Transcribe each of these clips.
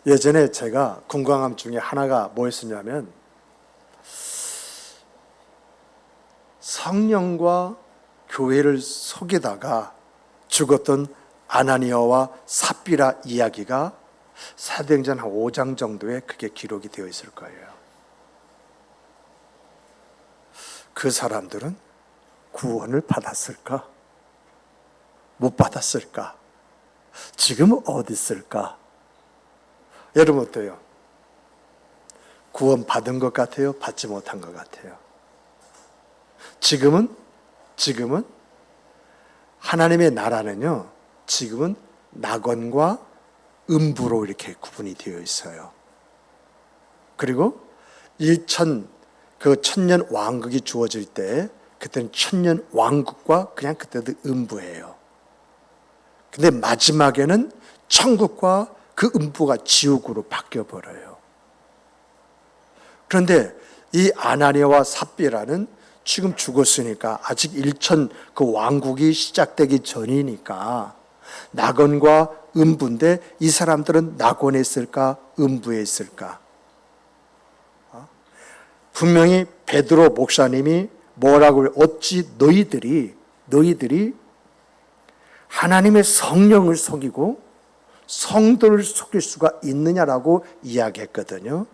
예전에 제가 건강암 중에 하나가 뭐였었냐면 성령과 교회를 속이다가 죽었던 아나니아와 삽비라 이야기가 사도행전 한 5장 정도에 그게 기록이 되어 있을 거예요. 그 사람들은 구원을 받았을까? 못 받았을까? 지금 어디 있을까? 여러분 어때요? 구원 받은 것 같아요? 받지 못한 것 같아요? 지금은 하나님의 나라는요, 지금은 낙원과 음부로 이렇게 구분이 되어 있어요. 그리고 천년 왕국이 주어질 때, 그때는 천년 왕국과 그냥 그때도 음부예요. 근데 마지막에는 천국과 그 음부가 지옥으로 바뀌어버려요. 그런데 이 아나니아와 삽비라는 지금 죽었으니까 아직 그 왕국이 시작되기 전이니까 낙원과 음부인데 이 사람들은 낙원에 있을까? 음부에 있을까? 분명히 베드로 목사님이 뭐라고 해요? 어찌 너희들이 하나님의 성령을 속이고 성도를 속일 수가 있느냐라고 이야기했거든요.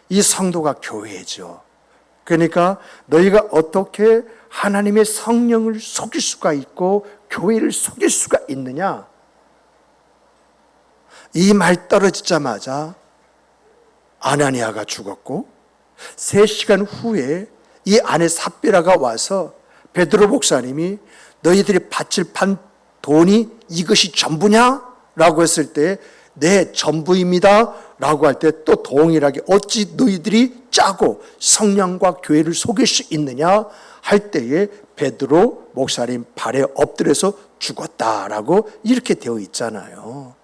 이 성도가 교회죠. 그러니까 너희가 어떻게 하나님의 성령을 속일 수가 있고 교회를 속일 수가 있느냐? 이 말 떨어지자마자 아나니아가 죽었고 3시간 후에 이 아내 삽비라가 와서 베드로 목사님이 너희들이 바칠 판 돈이 이것이 전부냐? 라고 했을 때 네, 전부입니다 라고 할 때 또 동일하게 어찌 너희들이 짜고 성령과 교회를 속일 수 있느냐 할 때에 베드로 목사님 발에 엎드려서 죽었다라고 이렇게 되어 있잖아요.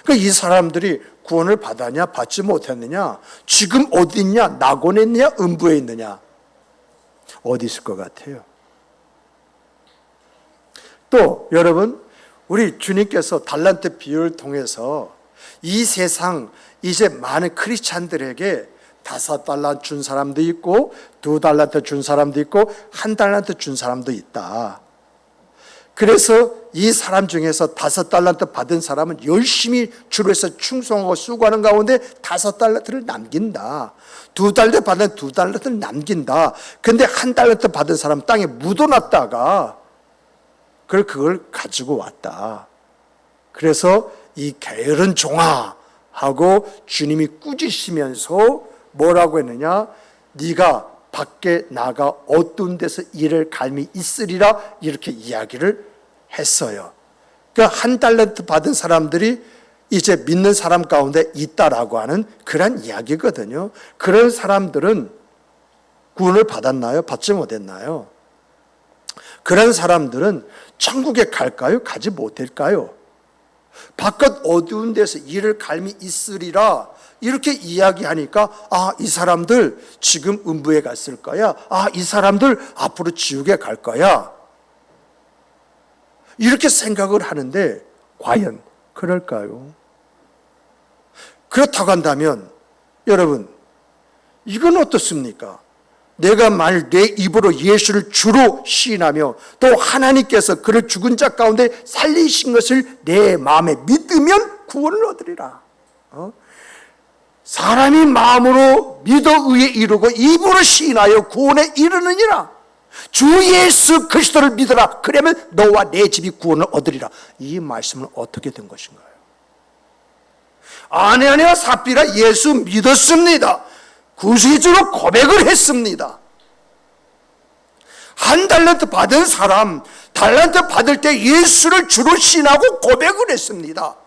그러니까 이 사람들이 구원을 받았냐 받지 못했느냐, 지금 어디 있냐, 낙원에 있느냐 음부에 있느냐, 어디 있을 것 같아요? 또 여러분, 우리 주님께서 달란트 비유를 통해서 이 세상 이제 많은 크리스찬들에게 5달란트 준 사람도 있고 2달란트 준 사람도 있고 1달란트 준 사람도 있다. 그래서 이 사람 중에서 5달란트 받은 사람은 열심히 주로 해서 충성하고 수고하는 가운데 5달란트를 남긴다. 2달란트 받은 2달란트를 남긴다. 근데 1달란트 받은 사람 땅에 묻어놨다가 그걸 가지고 왔다. 그래서 이 게으른 종아 하고 주님이 꾸짖으면서 뭐라고 했느냐? 네가 밖에 나가 어두운 데서 일할 감이 있으리라 이렇게 이야기를 했어요. 그러니까 1달란트 받은 사람들이 이제 믿는 사람 가운데 있다라고 하는 그런 이야기거든요. 그런 사람들은 구원을 받았나요? 받지 못했나요? 그런 사람들은 천국에 갈까요? 가지 못할까요? 바깥 어두운 데서 일을 감이 있으리라 이렇게 이야기하니까 이 사람들 지금 음부에 갔을 거야. 이 사람들 앞으로 지옥에 갈 거야. 이렇게 생각을 하는데 과연 그럴까요? 그렇다고 한다면 여러분, 이건 어떻습니까? 내가 만일 내 입으로 예수를 주로 시인하며 또 하나님께서 그를 죽은 자 가운데 살리신 것을 내 마음에 믿으면 구원을 얻으리라. 사람이 마음으로 믿어 의에 이르고 입으로 시인하여 구원에 이르느니라. 주 예수 그리스도를 믿어라. 그러면 너와 내 집이 구원을 얻으리라. 이 말씀은 어떻게 된 것인가요? 아나니아와 삽비라 예수 믿었습니다. 구세주로 고백을 했습니다. 1달란트 받은 사람, 달란트 받을 때 예수를 주로 신하고 고백을 했습니다.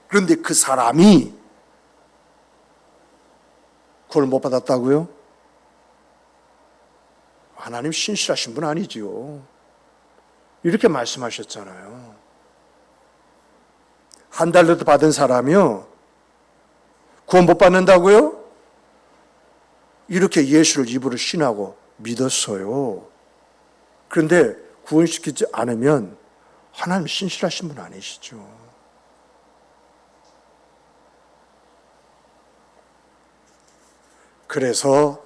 그런데 그 사람이 구원을 못 받았다고요? 하나님 신실하신 분 아니지요. 이렇게 말씀하셨잖아요. 1달란트 받은 사람이요, 구원 못 받는다고요? 이렇게 예수를 입으로 신하고 믿었어요. 그런데 구원시키지 않으면 하나님 신실하신 분 아니시죠. 그래서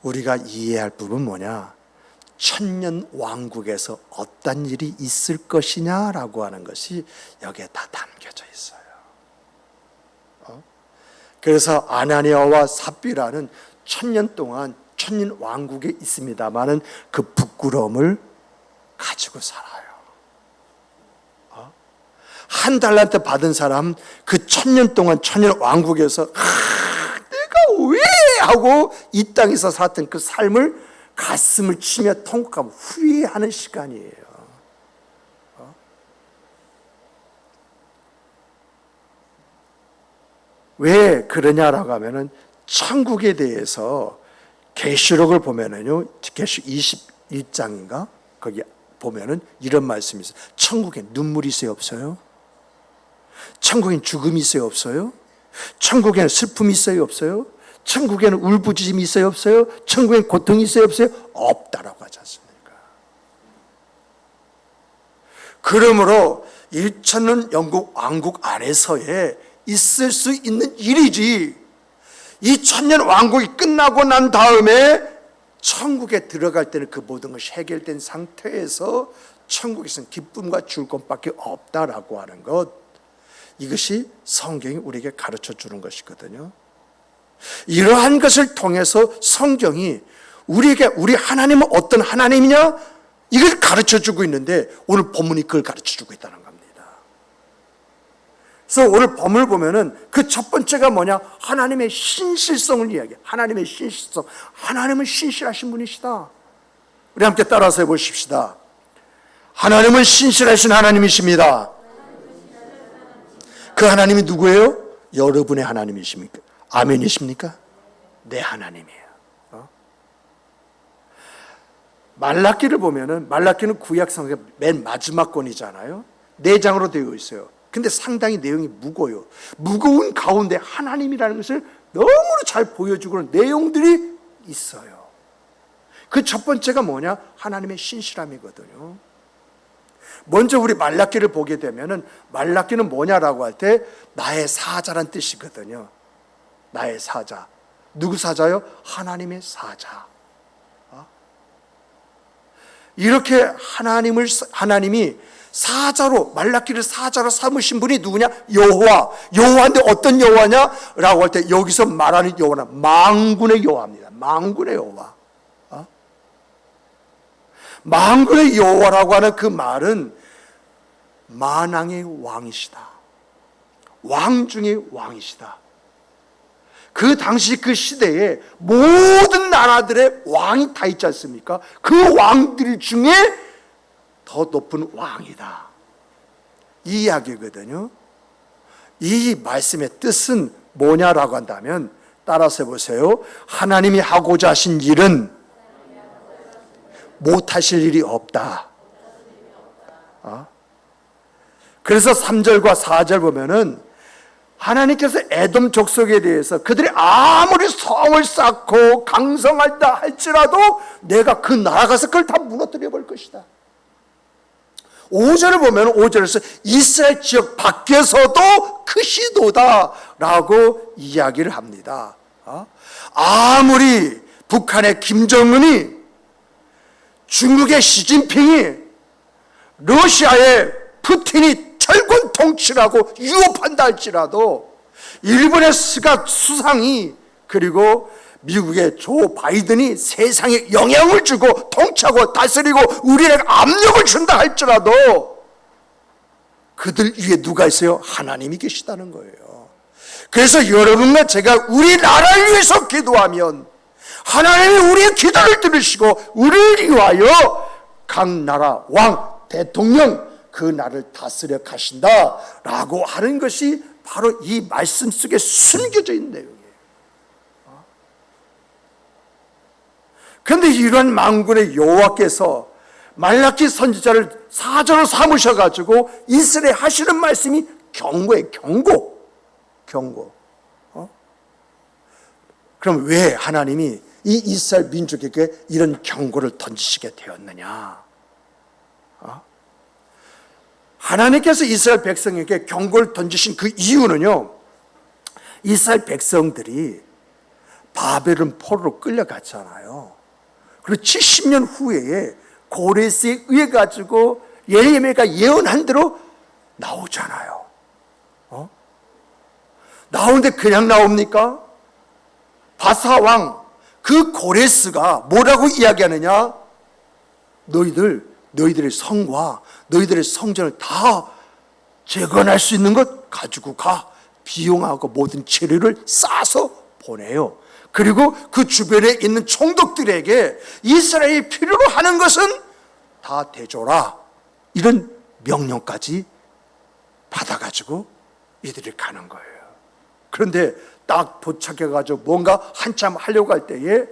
우리가 이해할 부분은 뭐냐? 천년 왕국에서 어떤 일이 있을 것이냐라고 하는 것이 여기에 다 담겨져 있어요. 그래서 아나니아와 삽비라는 천년 동안 천년 왕국에 있습니다마는 그 부끄러움을 가지고 살아요. 한 달란트 받은 사람 그 천년 동안 천년 왕국에서 내가 왜 하고 이 땅에서 살았던 그 삶을 가슴을 치며 통곡하고 후회하는 시간이에요. 왜 그러냐라고 하면은 천국에 대해서 계시록을 보면은요, 계시록 21장인가 거기 보면은 이런 말씀이 있어요. 천국에 눈물이 있어요, 없어요? 천국엔 죽음이 있어요, 없어요? 천국에는 슬픔이 있어요, 없어요? 천국에는 울부짖음이 있어요, 없어요? 천국엔 고통이 있어요, 없어요? 없다라고 하지 않습니까? 그러므로 1천년 영국 왕국 안에서의 있을 수 있는 일이지, 이 천년 왕국이 끝나고 난 다음에 천국에 들어갈 때는 그 모든 것이 해결된 상태에서 천국에서는 기쁨과 즐거움밖에 없다라고 하는 것, 이것이 성경이 우리에게 가르쳐 주는 것이거든요. 이러한 것을 통해서 성경이 우리에게 우리 하나님은 어떤 하나님이냐, 이걸 가르쳐 주고 있는데 오늘 본문이 그걸 가르쳐 주고 있다는 겁니다. 그래서 오늘 본문을 보면은 그 첫 번째가 뭐냐? 하나님의 신실성을 이야기해. 하나님의 신실성. 하나님은 신실하신 분이시다. 우리 함께 따라서 해보십시다. 하나님은 신실하신 하나님이십니다. 그 하나님이 누구예요? 여러분의 하나님이십니까? 아멘이십니까? 내 하나님이에요. 말라기를 보면은, 말라기는 구약성의 맨 마지막 권이잖아요. 4장으로 되어 있어요. 근데 상당히 내용이 무거워요. 무거운 가운데 하나님이라는 것을 너무나 잘 보여주고 내용들이 있어요. 그 첫 번째가 뭐냐? 하나님의 신실함이거든요. 먼저 우리 말라기를 보게 되면은, 말라기는 뭐냐라고 할 때 나의 사자란 뜻이거든요. 나의 사자. 누구 사자요? 하나님의 사자. 이렇게 하나님이 사자로, 말라기를 사자로 삼으신 분이 누구냐? 여호와. 여호와인데 어떤 여호와냐? 라고 할 때 여기서 말하는 여호와는 만군의 여호와입니다. 만군의 여호와. 만군의 여호와라고 하는 그 말은 만왕의 왕이시다. 왕 중의 왕이시다. 그 당시 그 시대에 모든 나라들의 왕이 다 있지 않습니까? 그 왕들 중에 더 높은 왕이다. 이 이야기거든요. 이 말씀의 뜻은 뭐냐라고 한다면, 따라서 해보세요. 하나님이 하고자 하신 일은 못하실 일이 없다. 그래서 3절과 4절 보면은 하나님께서 에돔 족속에 대해서 그들이 아무리 성을 쌓고 강성하다 할지라도 내가 그 나라 가서 그걸 다 무너뜨려 볼 것이다. 5절을 보면 5절에서 이스라엘 지역 밖에서도 크시도다 라고 이야기를 합니다. 아무리 북한의 김정은이, 중국의 시진핑이, 러시아의 푸틴이 철권 통치라고 유업한다 할지라도, 일본의 스가 수상이, 그리고 미국의 조 바이든이 세상에 영향을 주고 통치하고 다스리고 우리에게 압력을 준다 할지라도 그들 위에 누가 있어요? 하나님이 계시다는 거예요. 그래서 여러분과 제가 우리나라를 위해서 기도하면 하나님이 우리의 기도를 들으시고 우리를 위하여 각 나라 왕, 대통령 그 나라를 다스려 가신다라고 하는 것이 바로 이 말씀 속에 숨겨져 있는 내용이에요. 그런데 이러한 만군의 여호와께서 말라기 선지자를 사자로 삼으셔가지고 이스라엘 하시는 말씀이 경고예요. 경고. 그럼 왜 하나님이 이 이스라엘 민족에게 이런 경고를 던지시게 되었느냐? 하나님께서 이스라엘 백성에게 경고를 던지신 그 이유는요, 이스라엘 백성들이 바벨론 포로로 끌려갔잖아요. 그리고 70년 후에 고레스에 의해 가지고 예레미야가 예언한 대로 나오잖아요. 나오는데 그냥 나옵니까? 바사왕 그 고레스가 뭐라고 이야기하느냐? 너희들의 성과 너희들의 성전을 다 재건할 수 있는 것 가지고 가. 비용하고 모든 재료를 싸서 보내요. 그리고 그 주변에 있는 총독들에게 이스라엘이 필요로 하는 것은 다 대줘라. 이런 명령까지 받아가지고 이들이 가는 거예요. 그런데 딱 도착해가지고 뭔가 한참 하려고 할 때에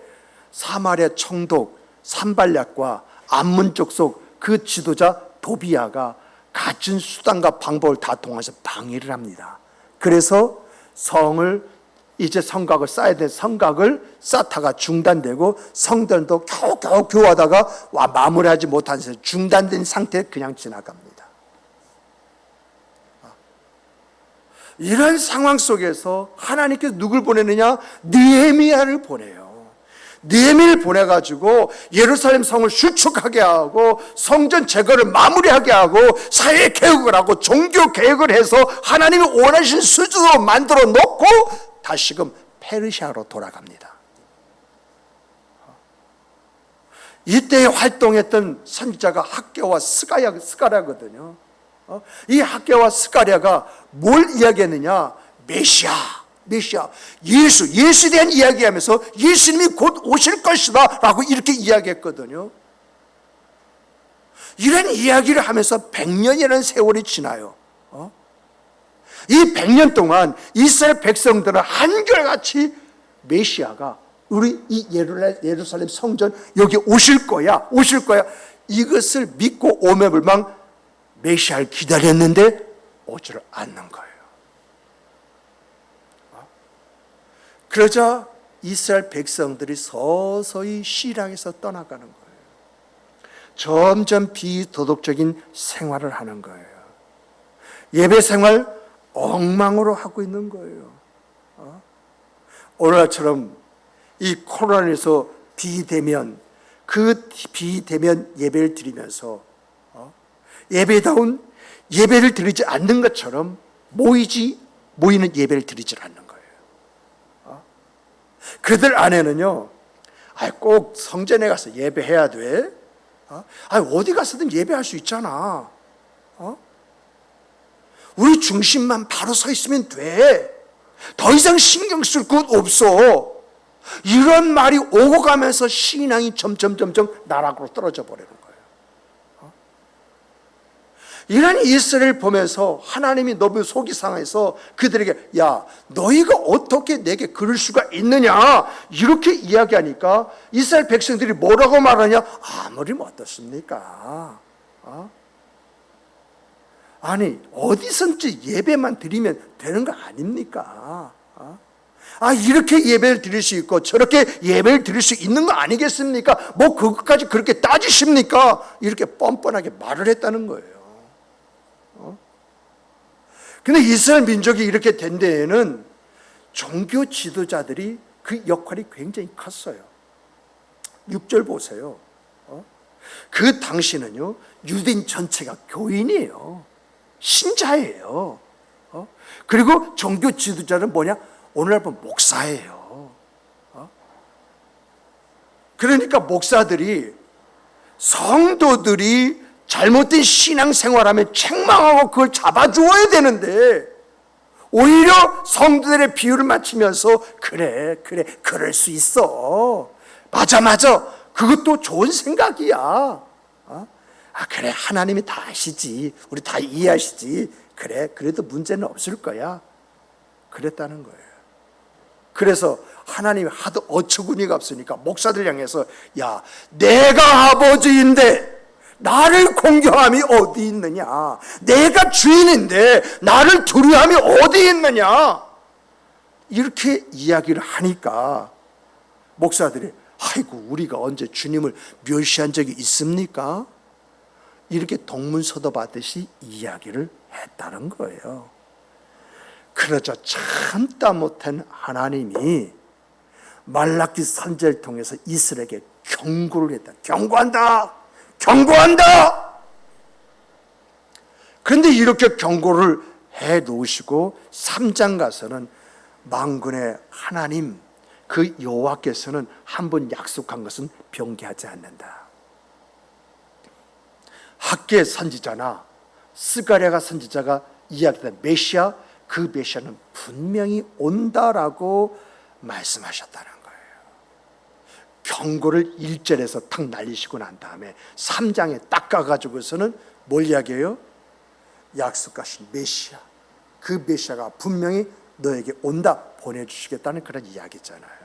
사마리아 총독 산발락과 암몬 족속 그 지도자 도비야가 갖춘 수단과 방법을 다 통해서 방해를 합니다. 그래서 이제 성곽을 쌓아야 될 성곽을 쌓다가 중단되고 성전도 겨우겨우 교하다가 마무리하지 못한 채 중단된 상태에 그냥 지나갑니다. 이런 상황 속에서 하나님께서 누굴 보내느냐? 느헤미야를 보내요. 느헤미야를 보내가지고 예루살렘 성을 수축하게 하고 성전 제거를 마무리하게 하고 사회 개혁을 하고 종교 개혁을 해서 하나님이 원하신 수준으로 만들어 놓고 다시금 페르시아로 돌아갑니다. 이때 활동했던 선지자가 학개와 스가랴거든요. 이 학개와 스가랴가 뭘 이야기했느냐? 메시아, 예수에 대한 이야기하면서 예수님이 곧 오실 것이다 라고 이렇게 이야기했거든요. 이런 이야기를 하면서 100년이라는 세월이 지나요. 이 100년 동안 이스라엘 백성들은 한결같이 메시아가 우리 이 예루살렘 성전 여기 오실 거야 이것을 믿고 오매불망 메시아를 기다렸는데 오지를 않는 거예요. 그러자 이스라엘 백성들이 서서히 실향에서 떠나가는 거예요. 점점 비도덕적인 생활을 하는 거예요. 예배 생활 엉망으로 하고 있는 거예요. 오늘날처럼 이 코로나에서 비대면 예배를 드리면서 예배다운 예배를 드리지 않는 것처럼 모이는 예배를 드리지 않는 거예요. 그들 안에는요, 꼭 성전에 가서 예배해야 돼. 어디 가서든 예배할 수 있잖아. 우리 중심만 바로 서 있으면 돼. 더 이상 신경 쓸 것 없어. 이런 말이 오고 가면서 신앙이 점점 나락으로 떨어져 버리는 거예요. 이런 이스라엘을 보면서 하나님이 너무 속이 상해서 그들에게 야 너희가 어떻게 내게 그럴 수가 있느냐 이렇게 이야기하니까 이스라엘 백성들이 뭐라고 말하냐? 아무리 어떻습니까? 아니 어디선지 예배만 드리면 되는 거 아닙니까? 이렇게 예배를 드릴 수 있고 저렇게 예배를 드릴 수 있는 거 아니겠습니까? 뭐 그것까지 그렇게 따지십니까? 이렇게 뻔뻔하게 말을 했다는 거예요. 근데 이스라엘 민족이 이렇게 된 데에는 종교 지도자들이 그 역할이 굉장히 컸어요. 6절 보세요. 그 당시는요 유대인 전체가 교인이에요. 신자예요. 그리고 종교 지도자는 뭐냐? 오늘날 보면 목사예요. 그러니까 목사들이 성도들이 잘못된 신앙생활하면 책망하고 그걸 잡아주어야 되는데 오히려 성도들의 비유를 맞추면서 그래 그럴 수 있어. 맞아 그것도 좋은 생각이야. 그래 하나님이 다 아시지. 우리 다 이해하시지. 그래 그래도 문제는 없을 거야. 그랬다는 거예요. 그래서 하나님이 하도 어처구니가 없으니까 목사들 향해서 야 내가 아버지인데 나를 공경함이 어디 있느냐? 내가 주인인데 나를 두려움이 어디 있느냐? 이렇게 이야기를 하니까 목사들이 아이고 우리가 언제 주님을 멸시한 적이 있습니까? 이렇게 동문서답 하듯이 이야기를 했다는 거예요. 그러자 참다 못한 하나님이 말라기 선지자를 통해서 이스라엘에게 경고를 했다. 경고한다. 경고한다. 그런데 이렇게 경고를 해 놓으시고 3장 가서는 만군의 하나님 그 여호와께서는 한번 약속한 것은 변개하지 않는다. 학계 선지자나 스가랴가 선지자가 이야기했던 메시아, 그 메시아는 분명히 온다라고 말씀하셨다는 거예요. 경고를 1절에서 탁 날리시고 난 다음에 3장에 딱 가가지고서는 뭘 이야기해요? 약속하신 메시아, 그 메시아가 분명히 너에게 온다, 보내주시겠다는 그런 이야기잖아요.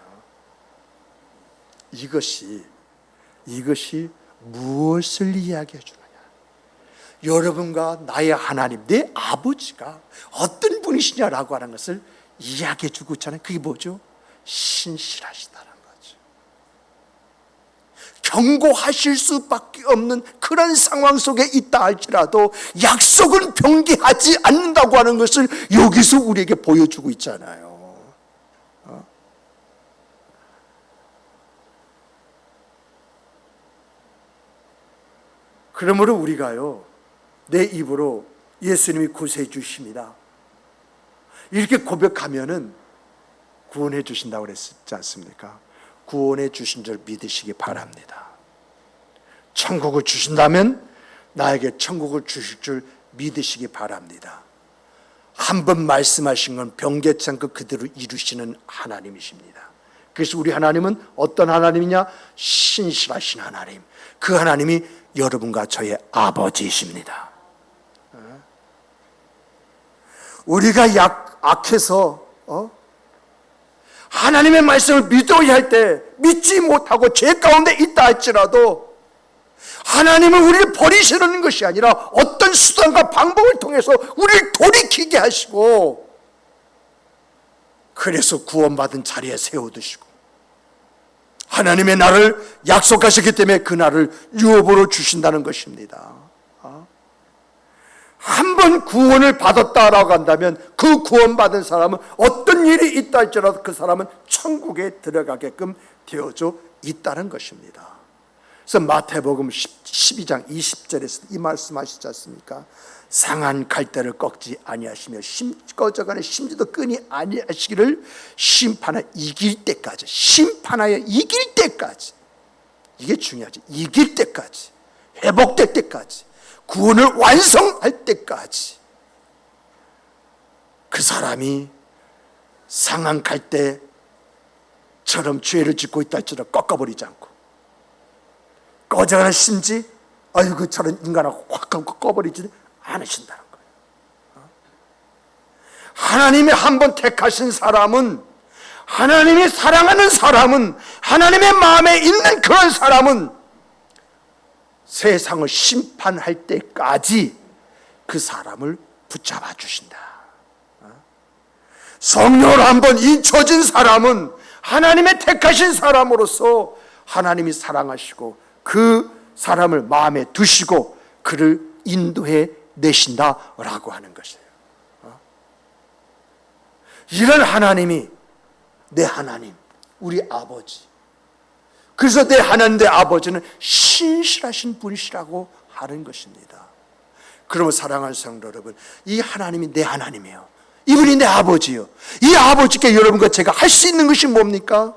이것이 무엇을 이야기해 주느냐? 여러분과 나의 하나님, 내 아버지가 어떤 분이시냐라고 하는 것을 이야기해 주고 있잖아요. 그게 뭐죠? 신실하시다는 거죠. 경고하실 수밖에 없는 그런 상황 속에 있다 할지라도 약속은 변개하지 않는다고 하는 것을 여기서 우리에게 보여주고 있잖아요. 그러므로 우리가요, 내 입으로 예수님이 구세해 주십니다, 이렇게 고백하면은 구원해 주신다고 그랬지 않습니까? 구원해 주신 줄 믿으시기 바랍니다. 천국을 주신다면 나에게 천국을 주실 줄 믿으시기 바랍니다. 한 번 말씀하신 건 변개치 않고 그대로 이루시는 하나님이십니다. 그래서 우리 하나님은 어떤 하나님이냐? 신실하신 하나님. 그 하나님이 여러분과 저의 아버지이십니다. 우리가 악해서 하나님의 말씀을 믿어야 할 때 믿지 못하고 죄 가운데 있다 할지라도 하나님은 우리를 버리시는 것이 아니라 어떤 수단과 방법을 통해서 우리를 돌이키게 하시고, 그래서 구원받은 자리에 세워두시고 하나님의 날을 약속하셨기 때문에 그 날을 유업으로 주신다는 것입니다. 한 번 구원을 받았다라고 한다면 그 구원받은 사람은 어떤 일이 있다 할지라도 그 사람은 천국에 들어가게끔 되어져 있다는 것입니다. 그래서 마태복음 12장 20절에서 이 말씀하시지 않습니까? 상한 갈대를 꺾지 아니하시며 꺼져가는 심지도 끈이 아니하시기를 심판하여 이길 때까지, 심판하여 이길 때까지, 이게 중요하지. 이길 때까지, 회복될 때까지, 구원을 완성할 때까지 그 사람이 상한 갈대처럼 죄를 짓고 있다 할지라도 꺾어버리지 않고, 꺼져가는 심지 아이고 저런 인간하고 확 꺾어버리지 않으신다는 거예요. 하나님이 한번 택하신 사람은, 하나님이 사랑하는 사람은, 하나님의 마음에 있는 그런 사람은 세상을 심판할 때까지 그 사람을 붙잡아 주신다. 성령을 한번 인쳐진 사람은 하나님의 택하신 사람으로서 하나님이 사랑하시고 그 사람을 마음에 두시고 그를 인도해 내신다라고 하는 것이에요. 이런 하나님이 내 하나님, 우리 아버지. 그래서 내 하나님, 내 아버지는 신실하신 분이시라고 하는 것입니다. 그러면 사랑하는 성도 여러분, 이 하나님이 내 하나님이에요. 이분이 내 아버지요. 이 아버지께 여러분과 제가 할 수 있는 것이 뭡니까?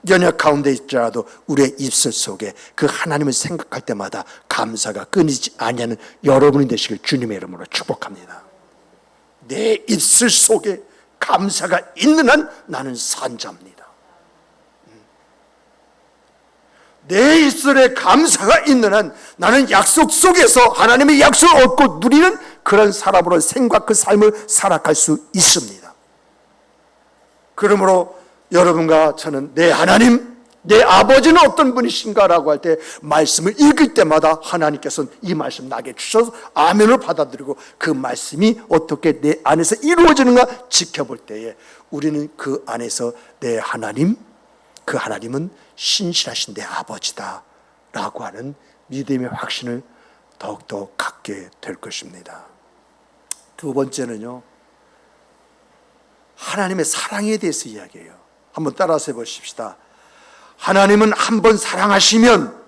연약 가운데 있더라도 우리의 입술 속에 그 하나님을 생각할 때마다 감사가 끊이지 아니하는 여러분이 되시길 주님의 이름으로 축복합니다. 내 입술 속에 감사가 있는 한 나는 산자입니다. 내 입술에 감사가 있는 한 나는 약속 속에서 하나님의 약속을 얻고 누리는 그런 사람으로 생각 그 삶을 살아갈 수 있습니다. 그러므로 여러분과 저는 내 하나님, 내 아버지는 어떤 분이신가라고 할 때 말씀을 읽을 때마다 하나님께서는 이 말씀 나게 주셔서 아멘을 받아들이고 그 말씀이 어떻게 내 안에서 이루어지는가 지켜볼 때에 우리는 그 안에서 내 하나님, 그 하나님은 신실하신 내 아버지다 라고 하는 믿음의 확신을 더욱더 갖게 될 것입니다. 두 번째는요, 하나님의 사랑에 대해서 이야기해요. 한번 따라서 해보십시다. 하나님은 한 번 사랑하시면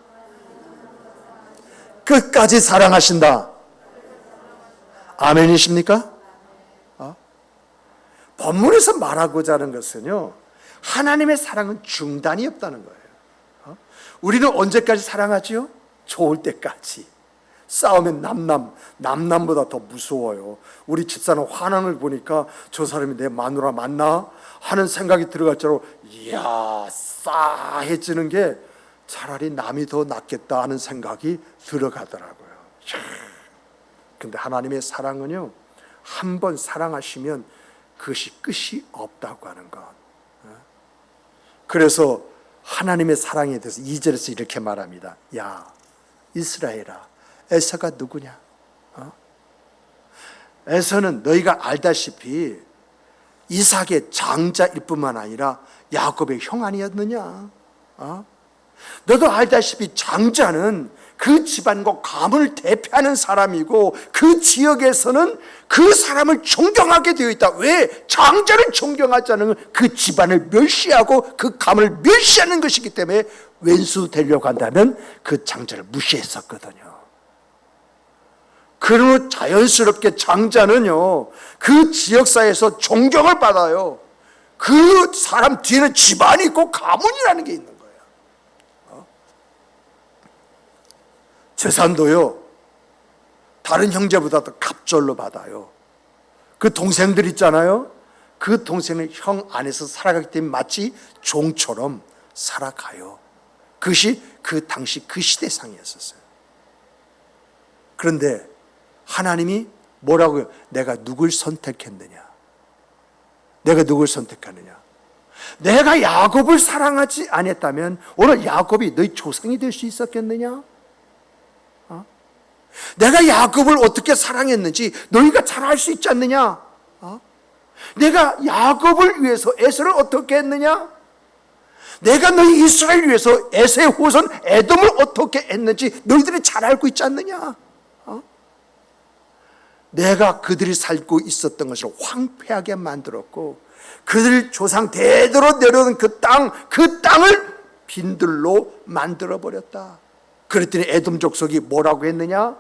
끝까지 사랑하신다. 아멘이십니까? 본문에서 말하고자 하는 것은요, 하나님의 사랑은 중단이 없다는 거예요. 우리는 언제까지 사랑하지요? 좋을 때까지. 싸우면 남남보다 더 무서워요. 우리 집사람 화나는 걸 보니까 저 사람이 내 마누라 맞나? 하는 생각이 들어갈 정도로 이야 싸해지는 게 차라리 남이 더 낫겠다 하는 생각이 들어가더라고요. 근데 하나님의 사랑은요, 한 번 사랑하시면 그것이 끝이 없다고 하는 것. 그래서 하나님의 사랑에 대해서 2절에서 이렇게 말합니다. 야 이스라엘아, 에서가 누구냐? 에서는 너희가 알다시피 이삭의 장자일 뿐만 아니라 야곱의 형 아니었느냐? 너도 알다시피 장자는 그 집안과 가문을 대표하는 사람이고 그 지역에서는 그 사람을 존경하게 되어 있다. 왜? 장자를 존경하지 않으면 그 집안을 멸시하고 그 가문을 멸시하는 것이기 때문에 왼수 되려고 한다면 그 장자를 무시했었거든요. 그러므로 자연스럽게 장자는요, 그 지역사회에서 존경을 받아요. 그 사람 뒤에는 집안이 있고 가문이라는 게 있는 거예요. 재산도요, 다른 형제보다 더 갑절로 받아요. 그 동생들 있잖아요. 그 동생은 형 안에서 살아가기 때문에 마치 종처럼 살아가요. 그것이 그 당시 그 시대상이었어요. 그런데 하나님이 뭐라고요? 내가 누굴 선택했느냐? 내가 누굴 선택하느냐? 내가 야곱을 사랑하지 않았다면 오늘 야곱이 너희 조상이 될 수 있었겠느냐? 내가 야곱을 어떻게 사랑했는지 너희가 잘 알 수 있지 않느냐? 내가 야곱을 위해서 에서를 어떻게 했느냐? 내가 너희 이스라엘을 위해서 에서의 후손 에돔을 어떻게 했는지 너희들이 잘 알고 있지 않느냐? 내가 그들이 살고 있었던 것을 황폐하게 만들었고 그들 조상 대대로 내려오는 그 땅을 빈들로 만들어버렸다. 그랬더니 에돔 족속이 뭐라고 했느냐?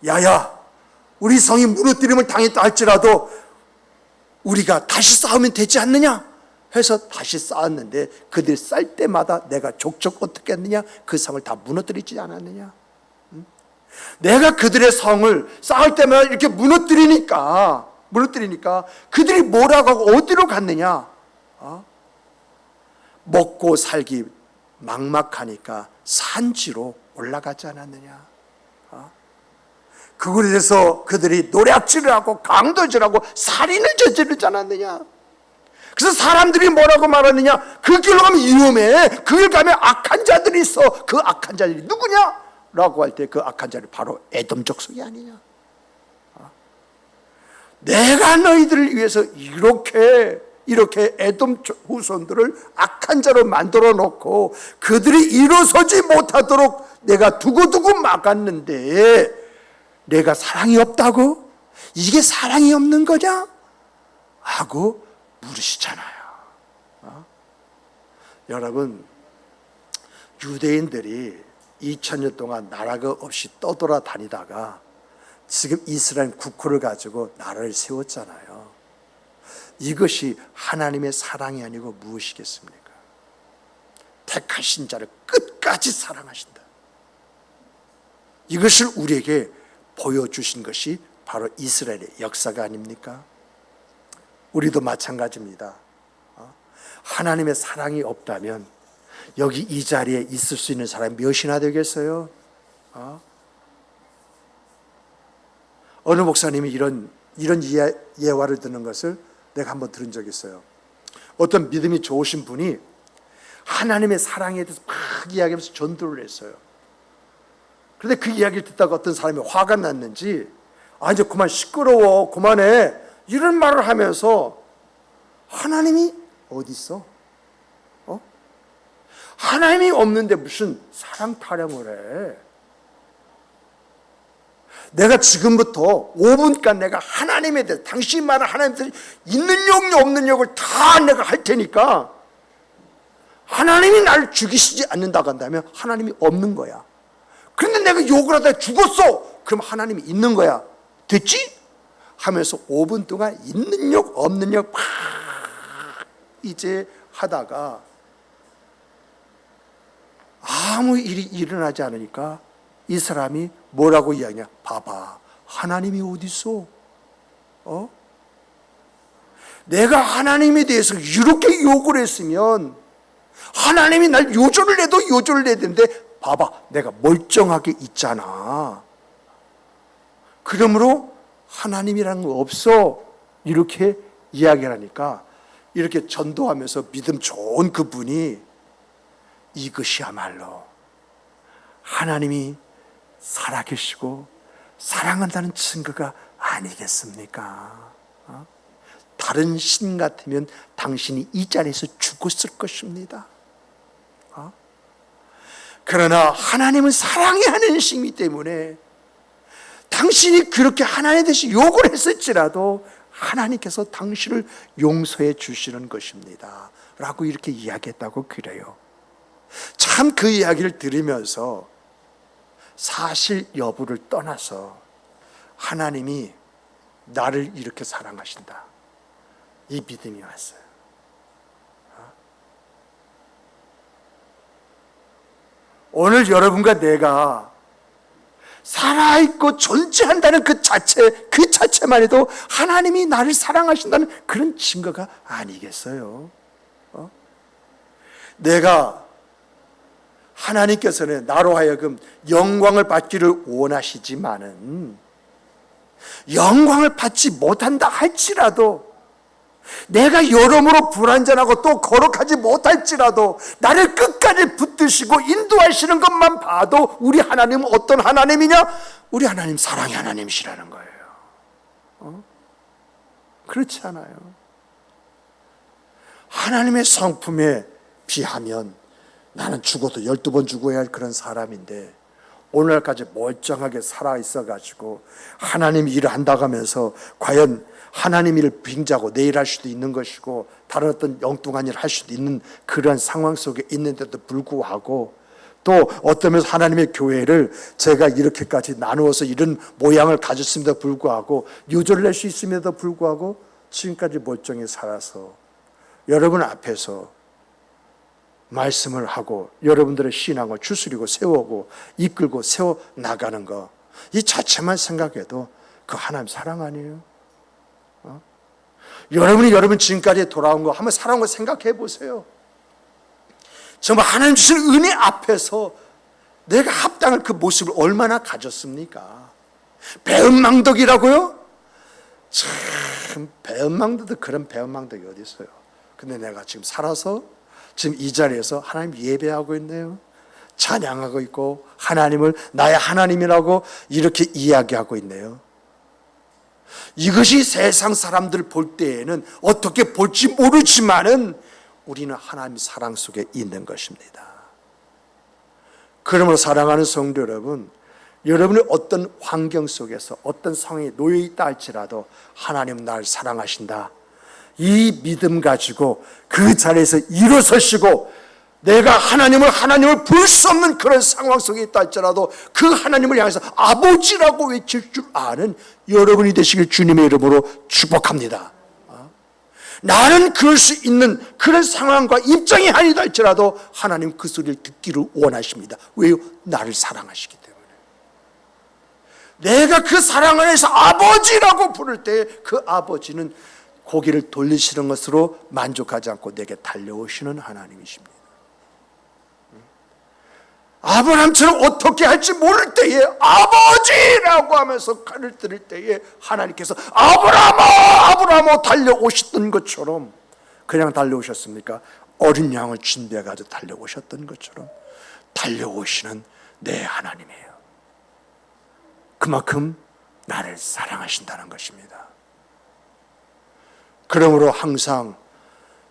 야야, 우리 성이 무너뜨림을 당했다 할지라도 우리가 다시 싸우면 되지 않느냐? 해서 다시 쌓았는데 그들이 쌀 때마다 내가 족족 어떻게 했느냐? 그 성을 다 무너뜨리지 않았느냐? 내가 그들의 성을 쌓을 때마다 이렇게 무너뜨리니까 그들이 뭐라고 하고 어디로 갔느냐? 먹고 살기 막막하니까 산지로 올라가지 않았느냐? 그곳에 대해서 그들이 노략질을 하고 강도질하고 살인을 저지르지 않았느냐? 그래서 사람들이 뭐라고 말하느냐? 그 길로 가면 위험해. 그 길 가면 악한 자들이 있어. 그 악한 자들이 누구냐? 라고 할 때 그 악한 자들이 바로 에돔 족속이 아니냐? 내가 너희들을 위해서 이렇게 에돔 후손들을 악한 자로 만들어 놓고 그들이 일어서지 못하도록 내가 두고두고 막았는데 내가 사랑이 없다고? 이게 사랑이 없는 거냐? 하고 물으시잖아요. 여러분, 유대인들이 2000년 동안 나라가 없이 떠돌아다니다가 지금 이스라엘 국호를 가지고 나라를 세웠잖아요. 이것이 하나님의 사랑이 아니고 무엇이겠습니까? 택하신 자를 끝까지 사랑하신다. 이것을 우리에게 보여주신 것이 바로 이스라엘의 역사가 아닙니까? 우리도 마찬가지입니다. 하나님의 사랑이 없다면 여기 이 자리에 있을 수 있는 사람이 몇이나 되겠어요? 어느 목사님이 이런 예화를 듣는 것을 내가 한번 들은 적이 있어요. 어떤 믿음이 좋으신 분이 하나님의 사랑에 대해서 막 이야기하면서 전도를 했어요. 그런데 그 이야기를 듣다가 어떤 사람이 화가 났는지 이제 그만 시끄러워 그만해 이런 말을 하면서 하나님이 어디 있어? 하나님이 없는데 무슨 사랑 타령을 해? 내가 지금부터 5분간 내가 하나님에 대해 당신 말을 하나님에 대해 있는 욕 없는 욕을 다 내가 할 테니까 하나님이 나를 죽이시지 않는다고 한다면 하나님이 없는 거야. 그런데 내가 욕을 하다 죽었어. 그럼 하나님이 있는 거야. 됐지? 하면서 5분 동안 있는 욕 없는 욕 막 이제 하다가 아무 일이 일어나지 않으니까 이 사람이 뭐라고 이야기하냐? 봐봐, 하나님이 어디 있어? 내가 하나님에 대해서 이렇게 욕을 했으면 하나님이 날 요절을 해도 요절을 해야 되는데 봐봐, 내가 멀쩡하게 있잖아. 그러므로 하나님이라는 거 없어. 이렇게 이야기를 하니까 이렇게 전도하면서 믿음 좋은 그분이 이것이야말로 하나님이 살아계시고 사랑한다는 증거가 아니겠습니까? 다른 신 같으면 당신이 이 자리에서 죽었을 것입니다. 그러나 하나님은 사랑이 하는 신이기 때문에 당신이 그렇게 하나님에 대해서 욕을 했을지라도 하나님께서 당신을 용서해 주시는 것입니다 라고 이렇게 이야기했다고 그래요. 참 그 이야기를 들으면서 사실 여부를 떠나서 하나님이 나를 이렇게 사랑하신다, 이 믿음이 왔어요. 오늘 여러분과 내가 살아있고 존재한다는 그 자체만 해도 하나님이 나를 사랑하신다는 그런 증거가 아니겠어요? 내가 하나님께서는 나로 하여금 영광을 받기를 원하시지만은 영광을 받지 못한다 할지라도 내가 여러모로 불완전하고 또 거룩하지 못할지라도 나를 끝까지 붙드시고 인도하시는 것만 봐도 우리 하나님은 어떤 하나님이냐? 우리 하나님 사랑의 하나님이시라는 거예요. 그렇지 않아요? 하나님의 성품에 비하면 나는 죽어도 12번 죽어야 할 그런 사람인데 오늘까지 멀쩡하게 살아있어가지고 하나님 일을 한다고 하면서 과연 하나님 일을 빙자고 내일 할 수도 있는 것이고 다른 어떤 엉뚱한 일을 할 수도 있는 그런 상황 속에 있는데도 불구하고 또 어떤 면에서 하나님의 교회를 제가 이렇게까지 나누어서 이런 모양을 가졌음에도 불구하고 유조를 낼 수 있음에도 불구하고 지금까지 멀쩡히 살아서 여러분 앞에서 말씀을 하고 여러분들의 신앙을 추스리고 세우고 이끌고 세워나가는 것, 이 자체만 생각해도 그 하나님 사랑 아니에요? 여러분 지금까지 돌아온 거 한번 살아온 거 생각해 보세요. 정말 하나님 주신 은혜 앞에서 내가 합당한 그 모습을 얼마나 가졌습니까? 배은망덕이라고요? 참, 배은망덕도 그런 배은망덕이 어디 있어요? 근데 내가 지금 살아서 지금 이 자리에서 하나님 예배하고 있네요. 찬양하고 있고 하나님을 나의 하나님이라고 이렇게 이야기하고 있네요. 이것이 세상 사람들 볼 때에는 어떻게 볼지 모르지만은 우리는 하나님의 사랑 속에 있는 것입니다. 그러므로 사랑하는 성도 여러분, 여러분이 어떤 환경 속에서 어떤 상황에 놓여 있다 할지라도 하나님은 나를 사랑하신다, 이 믿음 가지고 그 자리에서 일어서시고 내가 하나님을 볼 수 없는 그런 상황 속에 있다 할지라도 그 하나님을 향해서 아버지라고 외칠 줄 아는 여러분이 되시길 주님의 이름으로 축복합니다. 나는 그럴 수 있는 그런 상황과 입장이 아니다 할지라도 하나님 그 소리를 듣기를 원하십니다. 왜요? 나를 사랑하시기 때문에. 내가 그 사랑 안에서 아버지라고 부를 때 그 아버지는 고개를 돌리시는 것으로 만족하지 않고 내게 달려오시는 하나님이십니다. 아브라함처럼 어떻게 할지 모를 때에 아버지라고 하면서 칼을 들을 때에 하나님께서 아브라함아 달려오셨던 것처럼, 그냥 달려오셨습니까? 어린 양을 준비해가지고 달려오셨던 것처럼 달려오시는 내 하나님이에요. 그만큼 나를 사랑하신다는 것입니다. 그러므로 항상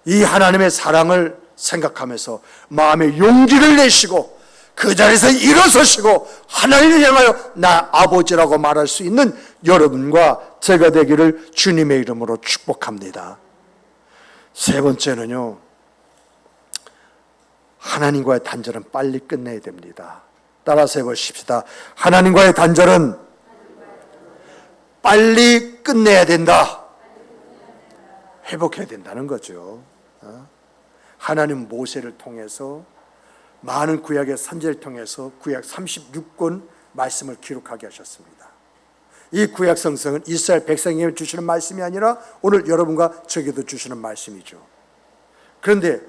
이 하나님의 사랑을 생각하면서 마음의 용기를 내시고 그 자리에서 일어서시고 하나님을 향하여 나 아버지라고 말할 수 있는 여러분과 제가 되기를 주님의 이름으로 축복합니다. 세 번째는요, 하나님과의 단절은 빨리 끝내야 됩니다. 따라서 해보십시다. 하나님과의 단절은 빨리 끝내야 된다. 회복해야 된다는 거죠. 하나님 모세를 통해서 많은 구약의 선지자를 통해서 구약 36권 말씀을 기록하게 하셨습니다. 이 구약 성경은 이스라엘 백성에게 주시는 말씀이 아니라 오늘 여러분과 저에게도 주시는 말씀이죠. 그런데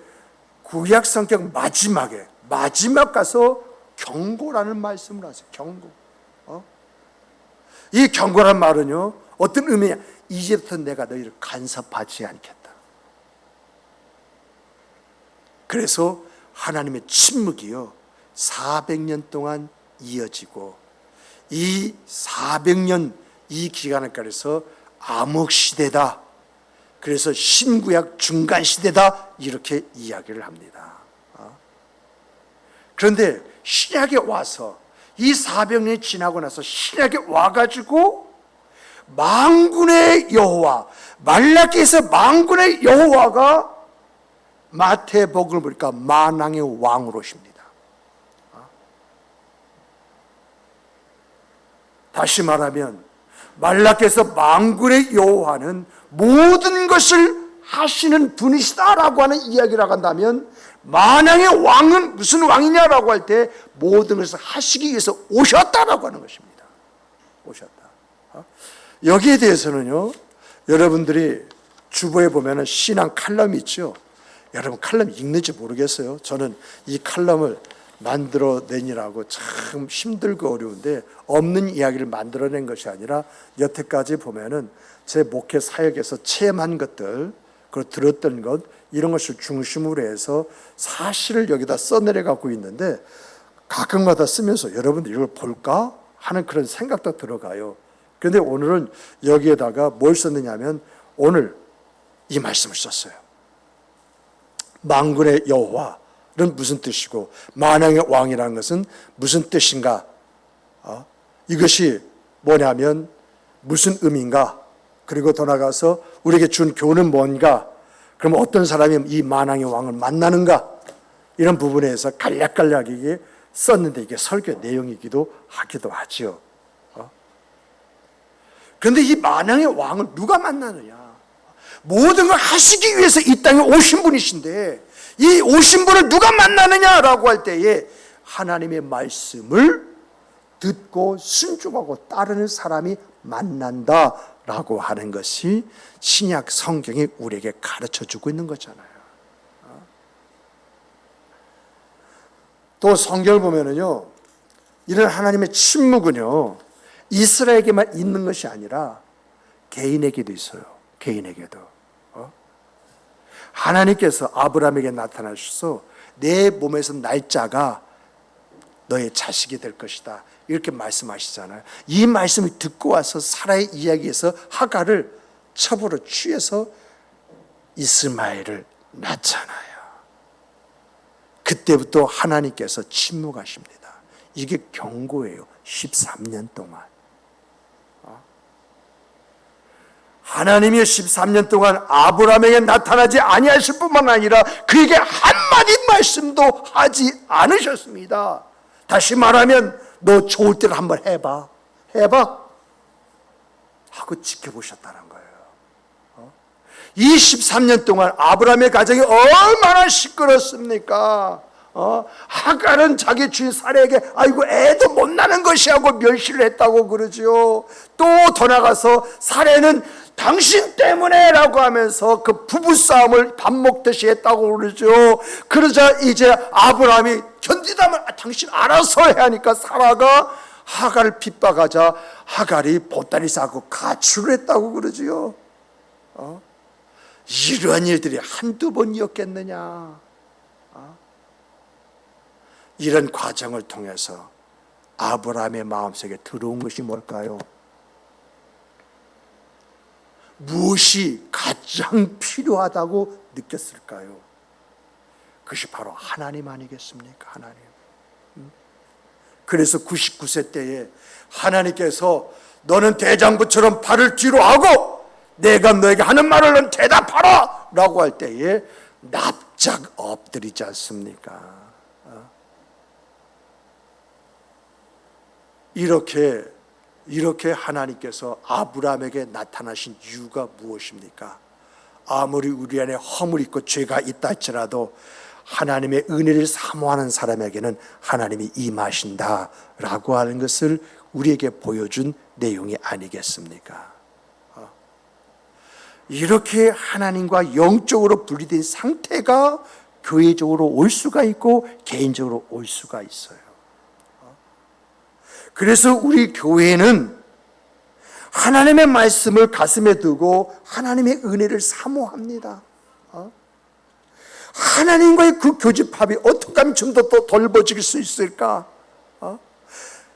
구약 성경 마지막에 마지막 가서 경고라는 말씀을 하세요. 경고. 이 경고란 말은요, 어떤 의미냐? 이제부터 내가 너희를 간섭하지 않겠다. 그래서 하나님의 침묵이요 400년 동안 이어지고, 이 400년 이 기간을 가려서 암흑시대다, 그래서 신구약 중간시대다, 이렇게 이야기를 합니다. 그런데 신약에 와서 이 400년이 지나고 나서 신약에 와가지고 만군의 여호와, 말라기에서 만군의 여호와가 마태복음을 보니까 만왕의 왕으로 오십니다. 다시 말하면 말라기에서 만군의 여호와는 모든 것을 하시는 분이시다라고 하는 이야기를 한다면, 만왕의 왕은 무슨 왕이냐라고 할 때 모든 것을 하시기 위해서 오셨다라고 하는 것입니다. 오셨다. 여기에 대해서는요, 여러분들이 주보에 보면 신앙 칼럼이 있죠. 여러분 칼럼 읽는지 모르겠어요. 저는 이 칼럼을 만들어내느라고 참 힘들고 어려운데, 없는 이야기를 만들어낸 것이 아니라 여태까지 보면은 제 목회 사역에서 체험한 것들, 그리고 들었던 것, 이런 것을 중심으로 해서 사실을 여기다 써내려 갖고 있는데, 가끔마다 쓰면서 여러분들 이걸 볼까 하는 그런 생각도 들어가요. 그런데 오늘은 여기에다가 뭘 썼느냐면, 오늘 이 말씀을 썼어요. 만군의 여호와는 무슨 뜻이고 만왕의 왕이라는 것은 무슨 뜻인가? 이것이 뭐냐면 무슨 의미인가? 그리고 더 나아가서 우리에게 준 교훈은 뭔가? 그럼 어떤 사람이 이 만왕의 왕을 만나는가? 이런 부분에서 간략간략하게 썼는데, 이게 설교 내용이기도 하기도 하죠. 그런데 이 만왕의 왕을 누가 만나느냐? 모든 걸 하시기 위해서 이 땅에 오신 분이신데, 이 오신 분을 누가 만나느냐라고 할 때에 하나님의 말씀을 듣고 순종하고 따르는 사람이 만난다라고 하는 것이 신약 성경이 우리에게 가르쳐주고 있는 거잖아요. 또 성경을 보면은요, 이런 하나님의 침묵은요 이스라엘에게만 있는 것이 아니라 개인에게도 있어요. 개인에게도. 하나님께서 아브라함에게 나타나셔서 내 몸에서 날짜가 너의 자식이 될 것이다, 이렇게 말씀하시잖아요. 이 말씀을 듣고 와서 사라의 이야기에서 하갈을 첩으로 취해서 이스마엘을 낳잖아요. 그때부터 하나님께서 침묵하십니다. 이게 경고예요. 13년 동안. 하나님이 13년 동안 아브라함에게 나타나지 아니하실 뿐만 아니라 그에게 한마디 말씀도 하지 않으셨습니다. 다시 말하면 너 좋을 때를 한번 해봐 하고 지켜보셨다는 거예요. 이 13년 동안 아브라함의 가정이 얼마나 시끄럽습니까? 하갈은 자기 주인 사라에게 아이고 애도 못 나는 것이 하고 멸시를 했다고 그러죠. 또 더 나가서 사라는 당신 때문에 라고 하면서 그 부부싸움을 밥 먹듯이 했다고 그러죠. 그러자 이제 아브라함이 견디다면 당신 알아서 해야 하니까 사라가 하갈을 핍박하자 하갈이 보따리 싸고 가출을 했다고 그러지요. 이러한 일들이 한두 번이었겠느냐. 이런 과정을 통해서 아브라함의 마음속에 들어온 것이 뭘까요? 무엇이 가장 필요하다고 느꼈을까요? 그것이 바로 하나님 아니겠습니까? 하나님. 그래서 99세 때에 하나님께서 너는 대장부처럼 발을 뒤로 하고 내가 너에게 하는 말을 넌 대답하라 라고 할 때에 납작 엎드리지 않습니까? 이렇게 하나님께서 아브라함에게 나타나신 이유가 무엇입니까? 아무리 우리 안에 허물이 있고 죄가 있다 할지라도 하나님의 은혜를 사모하는 사람에게는 하나님이 임하신다라고 하는 것을 우리에게 보여준 내용이 아니겠습니까? 이렇게 하나님과 영적으로 분리된 상태가 교회적으로 올 수가 있고 개인적으로 올 수가 있어요. 그래서 우리 교회는 하나님의 말씀을 가슴에 두고 하나님의 은혜를 사모합니다. 하나님과의 그 교집합이 어떻게 하면 좀 더 넓어질 수 있을까?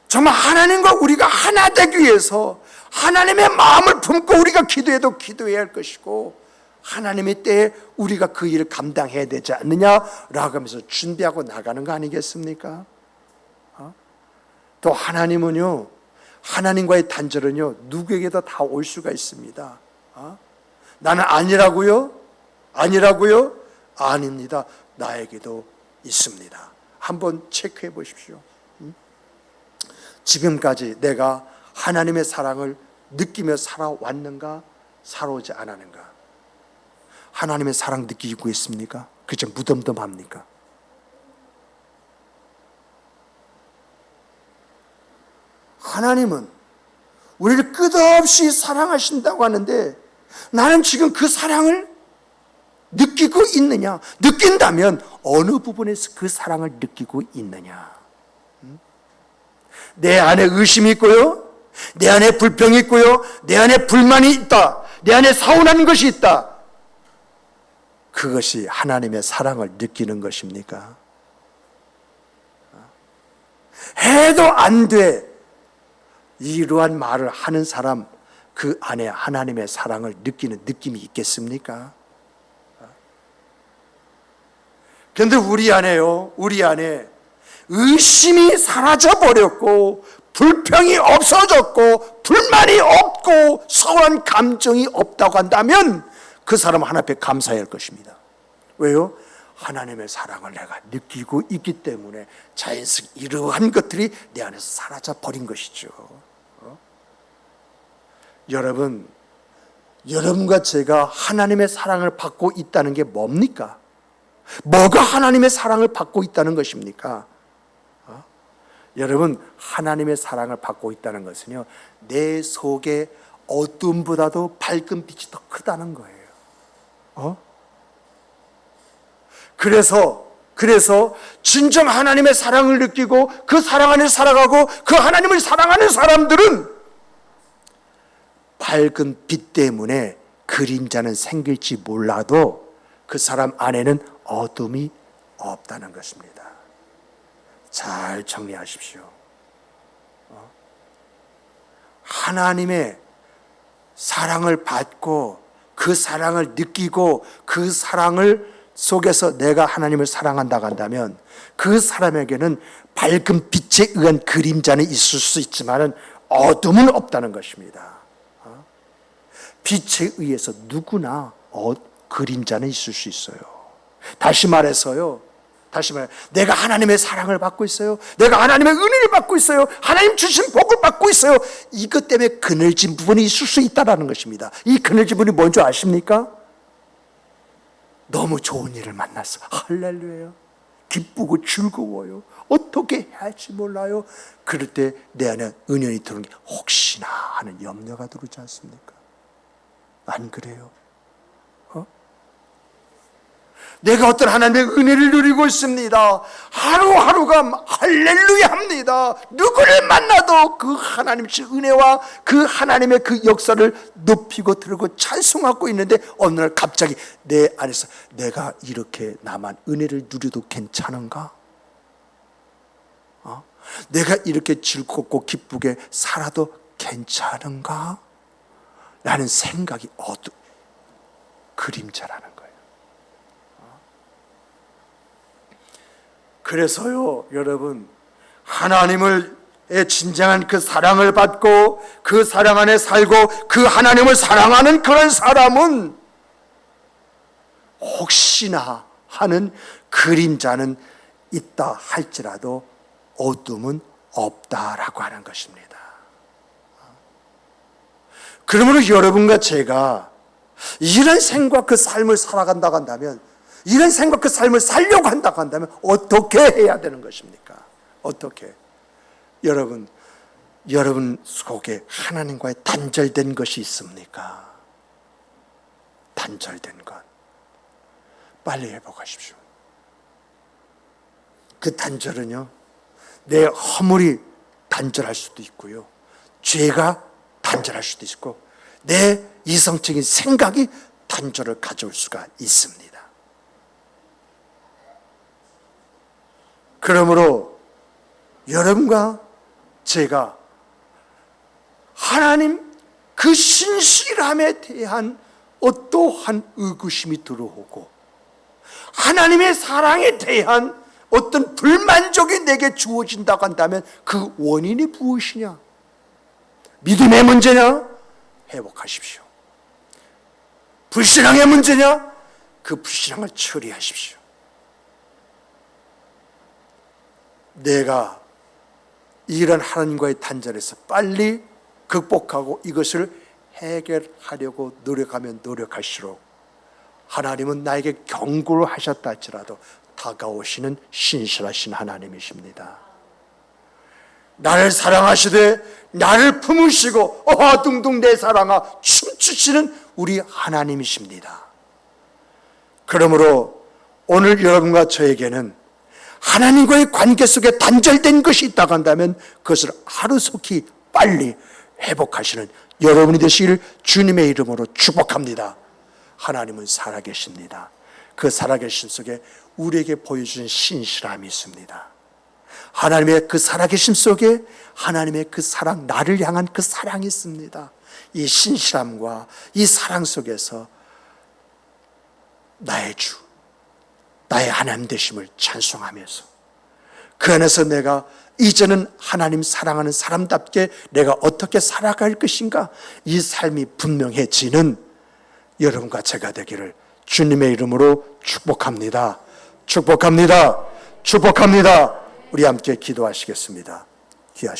정말 하나님과 우리가 하나 되기 위해서 하나님의 마음을 품고 우리가 기도해도 기도해야 할 것이고 하나님의 때에 우리가 그 일을 감당해야 되지 않느냐라고 하면서 준비하고 나가는 거 아니겠습니까? 또 하나님은요, 하나님과의 단절은요 누구에게도 다 올 수가 있습니다. 나는 아니라고요? 아니라고요? 아닙니다. 나에게도 있습니다. 한번 체크해 보십시오. 지금까지 내가 하나님의 사랑을 느끼며 살아왔는가, 살아오지 않았는가? 하나님의 사랑 느끼고 있습니까? 그저 무덤덤합니까? 하나님은 우리를 끝없이 사랑하신다고 하는데 나는 지금 그 사랑을 느끼고 있느냐? 느낀다면 어느 부분에서 그 사랑을 느끼고 있느냐? 내 안에 의심이 있고요, 내 안에 불평이 있고요, 내 안에 불만이 있다, 내 안에 서운한 것이 있다. 그것이 하나님의 사랑을 느끼는 것입니까? 해도 안 돼, 이러한 말을 하는 사람, 그 안에 하나님의 사랑을 느끼는 느낌이 있겠습니까? 그런데 우리 안에 의심이 사라져버렸고 불평이 없어졌고 불만이 없고 서운한 감정이 없다고 한다면 그 사람은 하나님 앞에 감사해야 할 것입니다. 왜요? 하나님의 사랑을 내가 느끼고 있기 때문에 자연스럽게 이러한 것들이 내 안에서 사라져버린 것이죠. 여러분과 제가 하나님의 사랑을 받고 있다는 게 뭡니까? 뭐가 하나님의 사랑을 받고 있다는 것입니까? 여러분, 하나님의 사랑을 받고 있다는 것은요, 내 속에 어둠보다도 밝은 빛이 더 크다는 거예요. 그래서 진정 하나님의 사랑을 느끼고 그 사랑 안에 살아가고 그 하나님을 사랑하는 사람들은 밝은 빛 때문에 그림자는 생길지 몰라도 그 사람 안에는 어둠이 없다는 것입니다. 잘 정리하십시오. 하나님의 사랑을 받고 그 사랑을 느끼고 그 사랑을 속에서 내가 하나님을 사랑한다고 한다면 그 사람에게는 밝은 빛에 의한 그림자는 있을 수 있지만 어둠은 없다는 것입니다. 빛에 의해서 누구나 그림자는 있을 수 있어요. 다시 말해 내가 하나님의 사랑을 받고 있어요, 내가 하나님의 은혜를 받고 있어요, 하나님 주신 복을 받고 있어요, 이것 때문에 그늘진 부분이 있을 수 있다는 것입니다. 이 그늘진 부분이 뭔지 아십니까? 너무 좋은 일을 만났어, 할렐루야, 기쁘고 즐거워요, 어떻게 해야 할지 몰라요. 그럴 때 내 안에 은연이 들어오는 게 혹시나 하는 염려가 들어오지 않습니까? 안 그래요? 내가 어떤 하나님의 은혜를 누리고 있습니다. 하루하루가 할렐루야 합니다. 누구를 만나도 그 하나님의 은혜와 그 하나님의 그 역사를 높이고 들고 찬송하고 있는데 어느 날 갑자기 내 안에서 내가 이렇게 나만 은혜를 누려도 괜찮은가? 내가 이렇게 즐겁고 기쁘게 살아도 괜찮은가? 라는 생각이 그림자라는 거예요. 그래서요, 여러분, 하나님의 진정한 그 사랑을 받고 그 사랑 안에 살고 그 하나님을 사랑하는 그런 사람은 혹시나 하는 그림자는 있다 할지라도 어둠은 없다라고 하는 것입니다. 그러므로 여러분과 제가 이런 생각 그 삶을 살아간다고 한다면, 이런 생각 그 삶을 살려고 한다고 한다면 어떻게 해야 되는 것입니까? 어떻게? 여러분 속에 하나님과의 단절된 것이 있습니까? 단절된 것 빨리 회복하십시오. 그 단절은요, 내 허물이 단절할 수도 있고요, 죄가 단절할 수도 있고, 내 이성적인 생각이 단절을 가져올 수가 있습니다. 그러므로 여러분과 제가 하나님 그 신실함에 대한 어떠한 의구심이 들어오고 하나님의 사랑에 대한 어떤 불만족이 내게 주어진다고 한다면 그 원인이 무엇이냐? 믿음의 문제냐? 회복하십시오. 불신앙의 문제냐? 그 불신앙을 처리하십시오. 내가 이런 하나님과의 단절에서 빨리 극복하고 이것을 해결하려고 노력하면 노력할수록 하나님은 나에게 경고를 하셨다 할지라도 다가오시는 신실하신 하나님이십니다. 나를 사랑하시되 나를 품으시고 어둥둥 내 사랑아 춤추시는 우리 하나님이십니다. 그러므로 오늘 여러분과 저에게는 하나님과의 관계 속에 단절된 것이 있다고 한다면 그것을 하루속히 빨리 회복하시는 여러분이 되시길 주님의 이름으로 축복합니다. 하나님은 살아계십니다. 그 살아계심 속에 우리에게 보여준 신실함이 있습니다. 하나님의 그 살아계심 속에 하나님의 그 사랑, 나를 향한 그 사랑이 있습니다. 이 신실함과 이 사랑 속에서 나의 주, 나의 하나님 되심을 찬송하면서 그 안에서 내가 이제는 하나님 사랑하는 사람답게 내가 어떻게 살아갈 것인가, 이 삶이 분명해지는 여러분과 제가 되기를 주님의 이름으로 축복합니다. 축복합니다. 축복합니다. 우리 함께 기도하시겠습니다. 기도하시겠습니다.